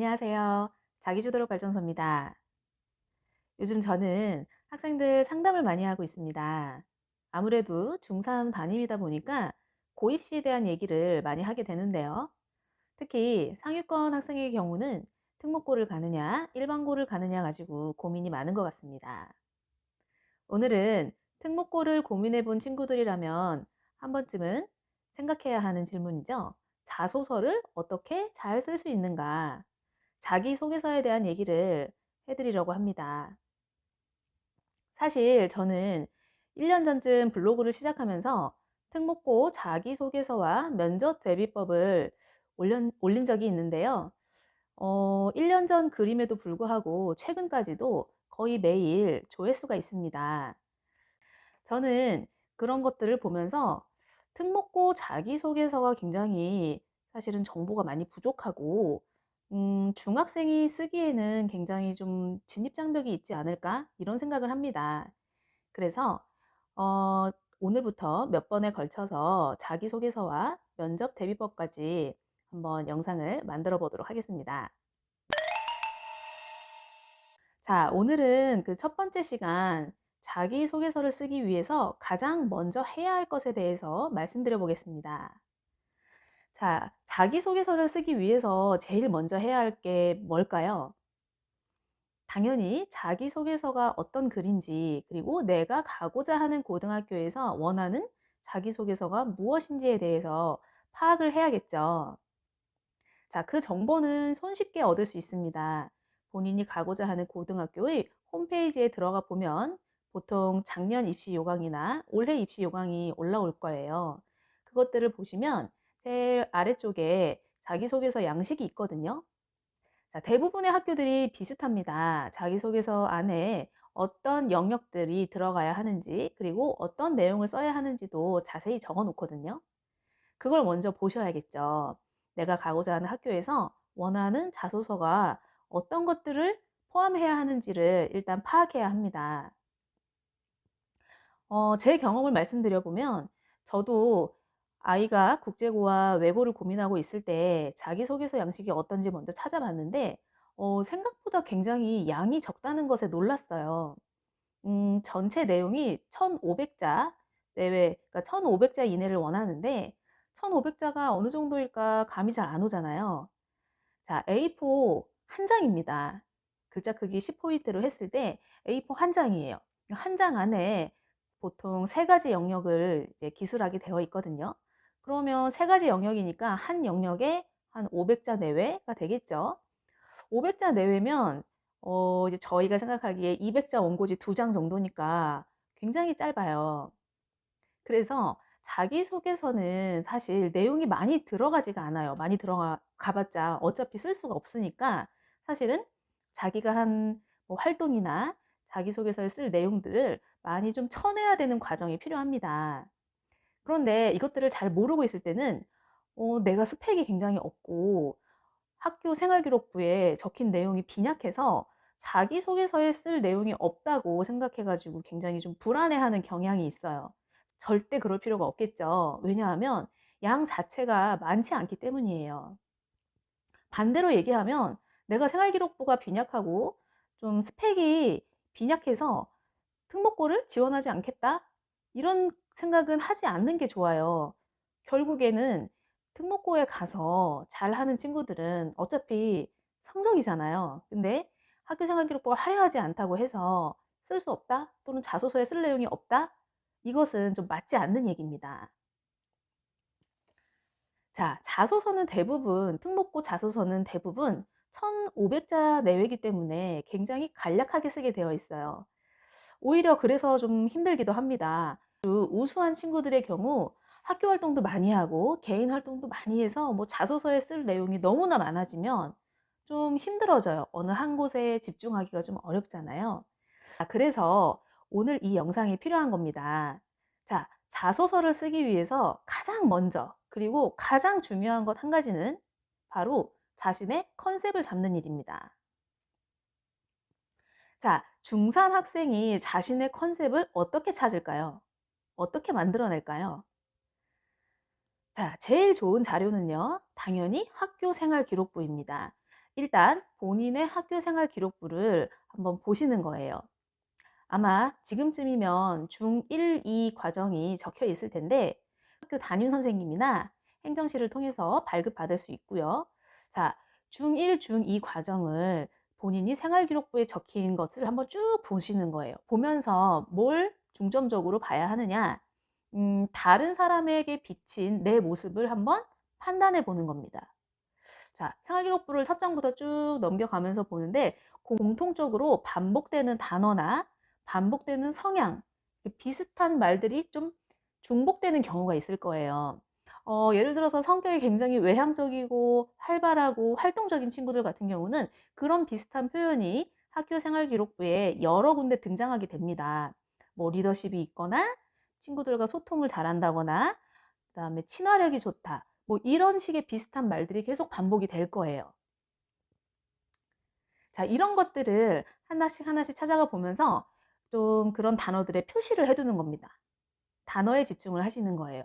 안녕하세요. 자기주도력 발전소입니다. 요즘 저는 학생들 상담을 많이 하고 있습니다. 아무래도 중3 담임이다 보니까 고입 시에 대한 얘기를 많이 하게 되는데요. 특히 상위권 학생의 경우는 특목고를 가느냐, 일반고를 가느냐 가지고 고민이 많은 것 같습니다. 오늘은 특목고를 고민해 본 친구들이라면 한 번쯤은 생각해야 하는 질문이죠. 자소서를 어떻게 잘 쓸 수 있는가? 자기소개서에 대한 얘기를 해드리려고 합니다. 사실 저는 1년 전쯤 블로그를 시작하면서 특목고 자기소개서와 면접 대비법을 올린 적이 있는데요. 1년 전 글임에도 불구하고 최근까지도 거의 매일 조회수가 있습니다. 저는 그런 것들을 보면서 특목고 자기소개서가 굉장히 사실은 정보가 많이 부족하고 중학생이 쓰기에는 굉장히 좀 진입장벽이 있지 않을까 이런 생각을 합니다. 그래서 어, 오늘부터 몇 번에 걸쳐서 자기소개서와 면접 대비법까지 한번 영상을 만들어 보도록 하겠습니다. 자, 오늘은 그 첫 번째 시간 자기소개서를 쓰기 위해서 가장 먼저 해야 할 것에 대해서 말씀드려 보겠습니다. 자, 자기소개서를 쓰기 위해서 제일 먼저 해야 할 게 뭘까요? 당연히 자기소개서가 어떤 글인지, 그리고 내가 가고자 하는 고등학교에서 원하는 자기소개서가 무엇인지에 대해서 파악을 해야겠죠. 자, 그 정보는 손쉽게 얻을 수 있습니다. 본인이 가고자 하는 고등학교의 홈페이지에 들어가 보면 보통 작년 입시 요강이나 올해 입시 요강이 올라올 거예요. 그것들을 보시면 제일 아래쪽에 자기소개서 양식이 있거든요. 자, 대부분의 학교들이 비슷합니다. 자기소개서 안에 어떤 영역들이 들어가야 하는지, 그리고 어떤 내용을 써야 하는지도 자세히 적어 놓거든요. 그걸 먼저 보셔야겠죠. 내가 가고자 하는 학교에서 원하는 자소서가 어떤 것들을 포함해야 하는지를 일단 파악해야 합니다. 제 경험을 말씀드려 보면 저도 아이가 국제고와 외고를 고민하고 있을 때 자기소개서 양식이 어떤지 먼저 찾아봤는데 생각보다 굉장히 양이 적다는 것에 놀랐어요. 전체 내용이 1,500자 내외, 그러니까 1,500자 이내를 원하는데 1,500자가 어느 정도일까 감이 잘 안 오잖아요. 자, A4 한 장입니다. 글자 크기 10포인트로 했을 때 A4 한 장이에요. 한 장 안에 보통 세 가지 영역을 이제 기술하게 되어 있거든요. 그러면 세 가지 영역이니까 한 영역에 한 500자 내외가 되겠죠. 500자 내외면 이제 저희가 생각하기에 200자 원고지 2장 정도니까 굉장히 짧아요. 그래서 자기소개서는 사실 내용이 많이 들어가지가 않아요. 많이 들어가 봤자 어차피 쓸 수가 없으니까 사실은 자기가 한 뭐 활동이나 자기소개서에 쓸 내용들을 많이 좀 쳐내야 되는 과정이 필요합니다. 그런데 이것들을 잘 모르고 있을 때는 내가 스펙이 굉장히 없고 학교 생활기록부에 적힌 내용이 빈약해서 자기소개서에 쓸 내용이 없다고 생각해 가지고 굉장히 좀 불안해하는 경향이 있어요. 절대 그럴 필요가 없겠죠. 왜냐하면 양 자체가 많지 않기 때문이에요. 반대로 얘기하면 내가 생활기록부가 빈약하고 좀 스펙이 빈약해서 특목고를 지원하지 않겠다? 이런 생각은 하지 않는 게 좋아요. 결국에는 특목고에 가서 잘하는 친구들은 어차피 성적이잖아요. 근데 학교 생활 기록부가 화려하지 않다고 해서 쓸 수 없다? 또는 자소서에 쓸 내용이 없다? 이것은 좀 맞지 않는 얘기입니다. 자, 자소서는 대부분, 특목고 자소서는 대부분 1,500자 내외이기 때문에 굉장히 간략하게 쓰게 되어 있어요. 오히려 그래서 좀 힘들기도 합니다. 우수한 친구들의 경우 학교 활동도 많이 하고 개인 활동도 많이 해서 뭐 자소서에 쓸 내용이 너무나 많아지면 좀 힘들어져요. 어느 한 곳에 집중하기가 좀 어렵잖아요. 그래서 오늘 이 영상이 필요한 겁니다. 자, 자소서를 쓰기 위해서 가장 먼저 그리고 가장 중요한 것 한 가지는 바로 자신의 컨셉을 잡는 일입니다. 자, 중3 학생이 자신의 컨셉을 어떻게 찾을까요? 어떻게 만들어낼까요? 자, 제일 좋은 자료는요, 당연히 학교 생활 기록부입니다. 일단 본인의 학교 생활 기록부를 한번 보시는 거예요. 아마 지금쯤이면 중1, 2 과정이 적혀 있을 텐데 학교 담임 선생님이나 행정실을 통해서 발급받을 수 있고요. 자, 중1, 중2 과정을 본인이 생활기록부에 적힌 것을 한번 쭉 보시는 거예요. 보면서 뭘 중점적으로 봐야 하느냐? 다른 사람에게 비친 내 모습을 한번 판단해 보는 겁니다. 자, 생활기록부를 첫 장부터 쭉 넘겨가면서 보는데 공통적으로 반복되는 단어나 반복되는 성향, 비슷한 말들이 좀 중복되는 경우가 있을 거예요. 예를 들어서 성격이 굉장히 외향적이고 활발하고 활동적인 친구들 같은 경우는 그런 비슷한 표현이 학교 생활기록부에 여러 군데 등장하게 됩니다. 뭐 리더십이 있거나 친구들과 소통을 잘한다거나 그다음에 친화력이 좋다. 뭐 이런 식의 비슷한 말들이 계속 반복이 될 거예요. 자, 이런 것들을 하나씩 하나씩 찾아가 보면서 좀 그런 단어들의 표시를 해 두는 겁니다. 단어에 집중을 하시는 거예요.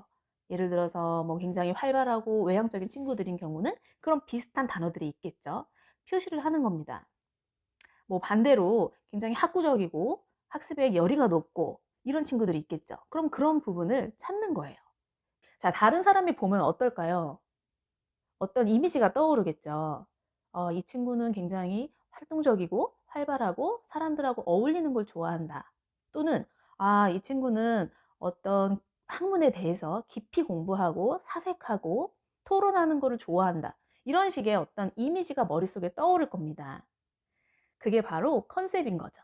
예를 들어서 뭐 굉장히 활발하고 외향적인 친구들인 경우는 그런 비슷한 단어들이 있겠죠. 표시를 하는 겁니다. 뭐 반대로 굉장히 학구적이고 학습에 열의가 높고 이런 친구들이 있겠죠. 그럼 그런 부분을 찾는 거예요. 자, 다른 사람이 보면 어떨까요? 어떤 이미지가 떠오르겠죠. 이 친구는 굉장히 활동적이고 활발하고 사람들하고 어울리는 걸 좋아한다. 또는 이 친구는 어떤 학문에 대해서 깊이 공부하고 사색하고 토론하는 거를 좋아한다. 이런 식의 어떤 이미지가 머릿속에 떠오를 겁니다. 그게 바로 컨셉인 거죠.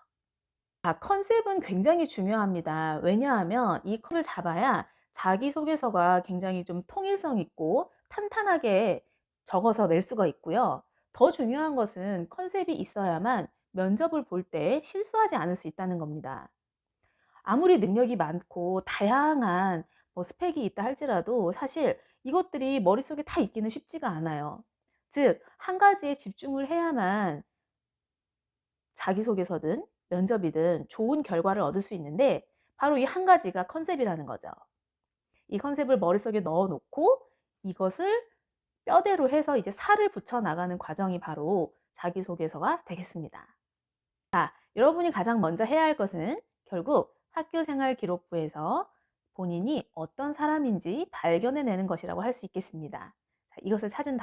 컨셉은 굉장히 중요합니다. 왜냐하면 이 컨셉을 잡아야 자기소개서가 굉장히 좀 통일성 있고 탄탄하게 적어서 낼 수가 있고요. 더 중요한 것은 컨셉이 있어야만 면접을 볼 때 실수하지 않을 수 있다는 겁니다. 아무리 능력이 많고 다양한 뭐 스펙이 있다 할지라도 사실 이것들이 머릿속에 다 있기는 쉽지가 않아요. 즉, 한 가지에 집중을 해야만 자기소개서든 면접이든 좋은 결과를 얻을 수 있는데 바로 이 한 가지가 컨셉이라는 거죠. 이 컨셉을 머릿속에 넣어 놓고 이것을 뼈대로 해서 이제 살을 붙여 나가는 과정이 바로 자기소개서가 되겠습니다. 여러분이 가장 먼저 해야 할 것은 결국 학교 생활 기록부에서 본인이 어떤 사람인지 발견해내는 것이라고 할 수 있겠습니다. 자, 이것을 찾은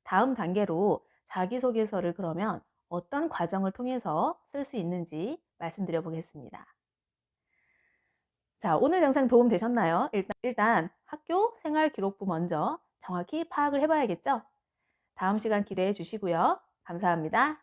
다음 단계로 자기소개서를 그러면 어떤 과정을 통해서 쓸 수 있는지 말씀드려 보겠습니다. 자, 오늘 영상 도움 되셨나요? 일단 학교 생활 기록부 먼저 정확히 파악을 해봐야겠죠? 다음 시간 기대해 주시고요. 감사합니다.